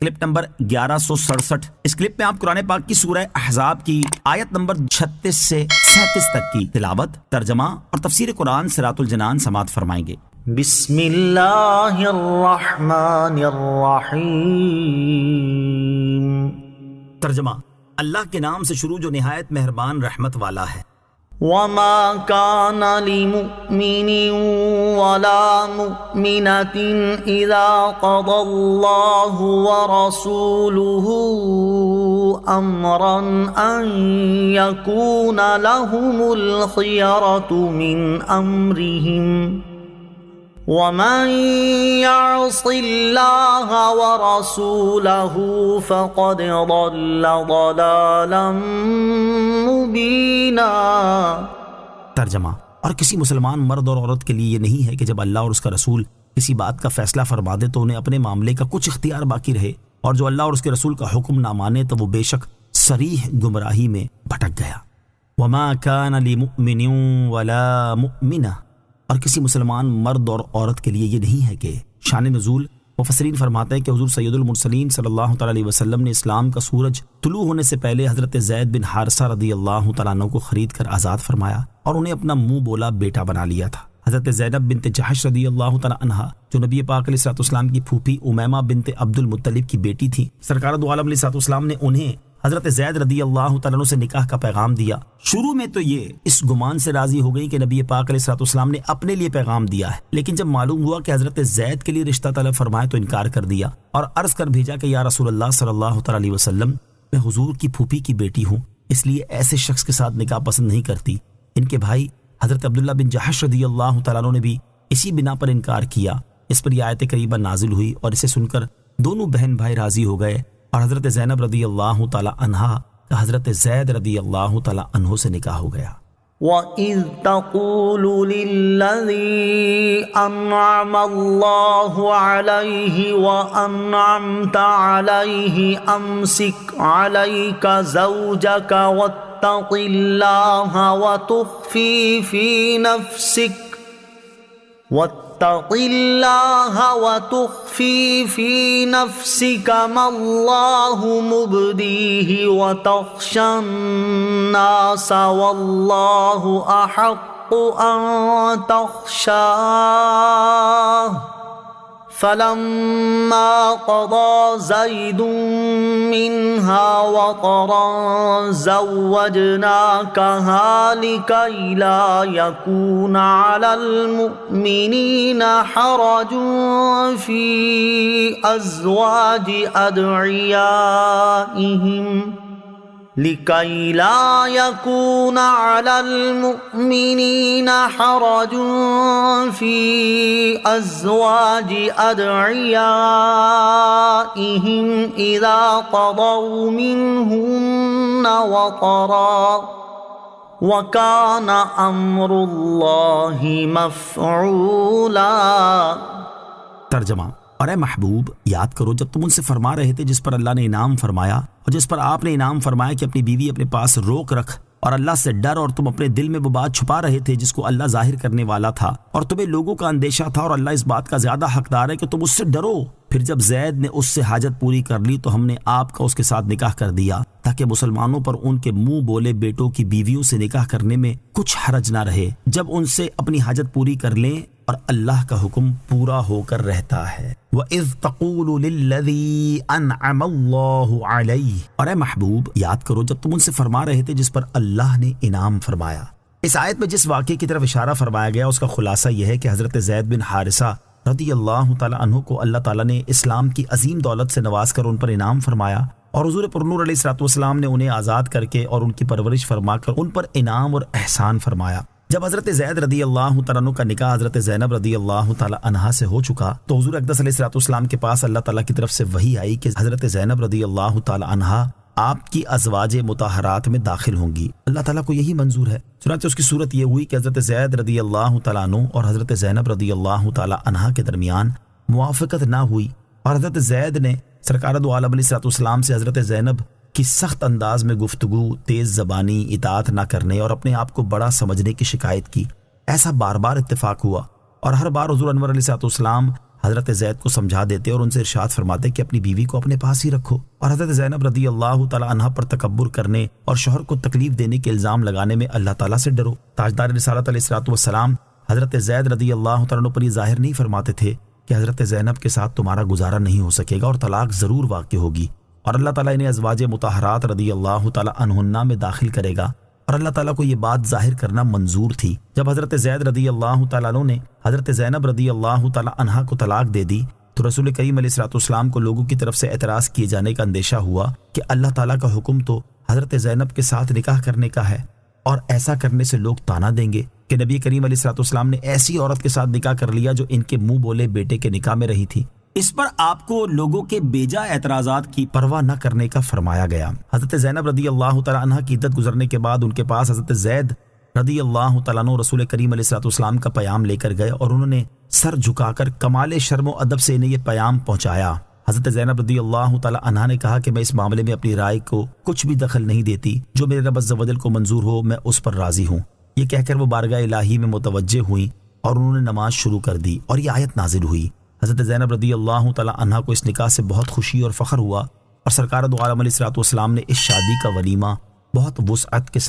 Clip number 1167۔ اس clip میں آپ قرآن پاک کی سورہ احزاب کی آیت نمبر 36 سے 37 تک کی تلاوت، ترجمہ اور تفسیر قرآن صراط الجنان سماعت فرمائیں گے۔ بسم اللہ الرحمن الرحیم۔ ترجمہ، اللہ کے نام سے شروع جو نہایت مہربان رحمت والا ہے۔ وما كان لمؤمن ولا مؤمنة إذا قضى الله ورسوله أمرا أن يكون لهم الخيرة من أمرهم ومن يعص الله ورسوله فقد ضل ضلالا مبینا۔ ترجمہ، اور کسی مسلمان مرد اور عورت کے لیے یہ نہیں ہے کہ جب اللہ اور اس کا رسول کسی بات کا فیصلہ فرما دے تو انہیں اپنے معاملے کا کچھ اختیار باقی رہے، اور جو اللہ اور اس کے رسول کا حکم نہ مانے تو وہ بے شک صریح گمراہی میں بھٹک گیا۔ وما كان لمؤمن ولا مؤمنہ، اور کسی مسلمان مرد اور عورت کے لیے یہ نہیں ہے کہ شان نزول مفسرین فرماتے ہیں کہ حضور سید المرسلین صلی اللہ تعالی علیہ وسلم نے اسلام کا سورج طلوع ہونے سے پہلے حضرت زید بن حارثہ رضی اللہ تعالیٰ عنہ کو خرید کر آزاد فرمایا اور انہیں اپنا منہ بولا بیٹا بنا لیا تھا۔ حضرت زینب بنت جحش رضی اللہ تعالیٰ عنہا جو نبی پاک علیہ الصلوۃ والسلام کی پھوپھی امیمہ بنت عبد المطلب کی بیٹی تھی، سرکار دو عالم علیہ الصلوۃ والسلام نے انہیں حضرت زید رضی اللہ تعالیٰ عنہ سے نکاح کا پیغام دیا۔ شروع میں تو یہ اس گمان سے راضی ہو گئی کہ نبی پاک علیہ الصلوۃ والسلام نے اپنے لیے پیغام دیا ہے، لیکن جب معلوم ہوا کہ حضرت زید کے لیے رشتہ طلب فرمائے تو انکار کر دیا اور عرض کر بھیجا کہ یا رسول اللہ صلی اللہ تعالیٰ علیہ وسلم، میں حضور کی پھوپھی کی بیٹی ہوں، اس لیے ایسے شخص کے ساتھ نکاح پسند نہیں کرتی۔ ان کے بھائی حضرت عبداللہ بن جحش رضی اللہ تعالیٰ عنہ نے بھی اسی بنا پر انکار کیا۔ اس پر یہ آیت کریمہ نازل ہوئی اور اسے سن کر دونوں بہن بھائی راضی ہو گئے اور حضرت زینب رضی اللہ تعالیٰ عنہا کا حضرت زید رضی اللہ تعالیٰ عنہ سے نکاح ہو گیا۔ وَإِذْ تَقُولُ لِلَّذِي أَنْعَمَ اللَّهُ عَلَيْهِ وَأَنْعَمْتَ عَلَيْهِ أَمْسِكْ عَلَيْكَ زَوْجَكَ وَاتَّقِ اللَّهَ وَتُخْفِي فِي نَفْسِكَ مَا اللَّهُ مُبْدِيهِ وَتَخْشَى النَّاسَ وَاللَّهُ أَحَقُّ أَن تَخْشَاهُ فَلَمَّا قَضَى زَيْدٌ مِّنْهَا وَطَرًا زَوَّجْنَاكَهَا لِكَيْ لَا يَكُونَ عَلَى الْمُؤْمِنِينَ حَرَجٌ فِي أَزْوَاجِ أَدْعِيَائِهِمْ لِكَيْ لَا يَكُونَ عَلَى الْمُؤْمِنِينَ حَرَجٌ فِي أَزْوَاجِ أَدْعِيَائِهِمْ إِذَا قَضَوْا مِنْهُنَّ وَطَرًا وَكَانَ أَمْرُ اللَّهِ مَفْعُولًا۔ ترجمہ، اور اے محبوب یاد کرو جب تم ان سے فرما رہے تھے جس پر اللہ نے انعام فرمایا اور جس پر آپ نے انعام فرمایا کہ اپنی بیوی اپنے پاس روک رکھ اور اللہ سے ڈر، اور تم اپنے دل میں وہ بات چھپا رہے تھے جس کو اللہ ظاہر کرنے والا تھا، اور تمہیں لوگوں کا اندیشہ تھا اور اللہ اس بات کا زیادہ حقدار ہے کہ تم اس سے ڈرو۔ پھر جب زید نے اس سے حاجت پوری کر لی تو ہم نے آپ کا اس کے ساتھ نکاح کر دیا تاکہ مسلمانوں پر ان کے منہ بولے بیٹوں کی بیویوں سے نکاح کرنے میں کچھ حرج نہ رہے جب ان سے اپنی حاجت پوری کر لیں اور اللہ کا حکم پورا ہو کر رہتا ہے۔ وَإِذْ تَقُولُ لِلَّذِي أَنْعَمَ اللَّهُ عَلَيْهِ، اور اے محبوب یاد کرو جب تم ان سے فرما رہے تھے جس پر اللہ نے انعام فرمایا۔ اس آیت میں جس واقعے کی طرف اشارہ فرمایا گیا اس کا خلاصہ یہ ہے کہ حضرت زید بن حارثہ رضی اللہ تعالیٰ عنہ کو اللہ تعالیٰ نے اسلام کی عظیم دولت سے نواز کر ان پر انعام فرمایا، اور حضور پرنور علیہ الصلوۃ والسلام نے انہیں آزاد کر کے اور ان کی پرورش فرما کر ان پر انعام اور احسان فرمایا۔ جب حضرت زید رضی اللہ تعالیٰ عنہ کا نکاح حضرت زینب رضی اللہ تعالیٰ عنہا سے ہو چکا تو حضور اقدس علیہ الصلوۃ والسلام کے پاس اللہ تعالیٰ کی طرف سے وحی آئی کہ حضرت زینب رضی اللہ تعالیٰ عنہا آپ کی ازواج مطہرات میں داخل ہوں گی۔ اللہ تعالیٰ کو یہی منظور ہے۔ چنانچہ اس کی صورت یہ ہوئی کہ حضرت زید رضی اللہ تعالیٰ عنہ اور حضرت زینب رضی اللہ تعالیٰ عنہا کے درمیان موافقت نہ ہوئی، اور حضرت زید نے سرکار دو عالم علیہ الصلوۃ والسلام سے حضرت زینب کی سخت انداز میں گفتگو، تیز زبانی، اطاعت نہ کرنے اور اپنے آپ کو بڑا سمجھنے کی شکایت کی۔ ایسا بار بار اتفاق ہوا اور ہر بار حضور انور علیہ الصلوۃ والسلام حضرت زید کو سمجھا دیتے اور ان سے ارشاد فرماتے کہ اپنی بیوی کو اپنے پاس ہی رکھو، اور حضرت زینب رضی اللہ تعالی عنہا پر تکبر کرنے اور شوہر کو تکلیف دینے کے الزام لگانے میں اللہ تعالیٰ سے ڈرو۔ تاجدار رسالت علیہ الصلوۃ والسلام حضرت زید رضی اللہ تعالیٰ عنہ پر یہ ظاہر نہیں فرماتے تھے کہ حضرت زینب کے ساتھ تمہارا گزارا نہیں ہو سکے گا اور طلاق ضرور واقع ہوگی، اور اللہ تعالیٰ انہیں ازواج مطہرات رضی اللہ تعالیٰ عنہن میں داخل کرے گا، اور اللہ تعالیٰ کو یہ بات ظاہر کرنا منظور تھی۔ جب حضرت زید رضی اللہ تعالیٰ عنہ نے حضرت زینب رضی اللہ تعالیٰ عنہا کو طلاق دے دی تو رسول کریم علیہ الصلوۃ والسلام کو لوگوں کی طرف سے اعتراض کیے جانے کا اندیشہ ہوا کہ اللہ تعالیٰ کا حکم تو حضرت زینب کے ساتھ نکاح کرنے کا ہے، اور ایسا کرنے سے لوگ تانا دیں گے کہ نبی کریم علیہ الصلوۃ والسلام نے ایسی عورت کے ساتھ نکاح کر لیا جو ان کے منہ بولے بیٹے کے نکاح میں رہی تھی۔ اس پر آپ کو لوگوں کے بیجا اعتراضات کی پرواہ نہ کرنے کا فرمایا گیا۔ حضرت زینب رضی اللہ تعالیٰ عنہ کی عدت گزرنے کے بعد ان کے پاس حضرت زید رضی اللہ تعالیٰ عنہ رسول کریم علیہ الصلوۃ والسلام کا پیام لے کر گئے، اور انہوں نے سر جھکا کر کمال شرم و ادب سے انہیں یہ پیام پہنچایا۔ حضرت زینب رضی اللہ تعالیٰ عنہ نے کہا کہ میں اس معاملے میں اپنی رائے کو کچھ بھی دخل نہیں دیتی، جو میرے رب عز و جل کو منظور ہو میں اس پر راضی ہوں۔ یہ کہہ کر وہ بارگاہ الہی میں متوجہ ہوئیں اور انہوں نے نماز شروع کر دی، اور یہ آیت نازل ہوئی۔ حضرت زینب رضی اللہ تعالیٰ عنہ کو اس نکاح سے بہت خوشی اور فخر ہوا، اور سرکار دو عالم علیہ الصلوۃ والسلام نے اس شادی کا ولیمہ بہت وسعت کے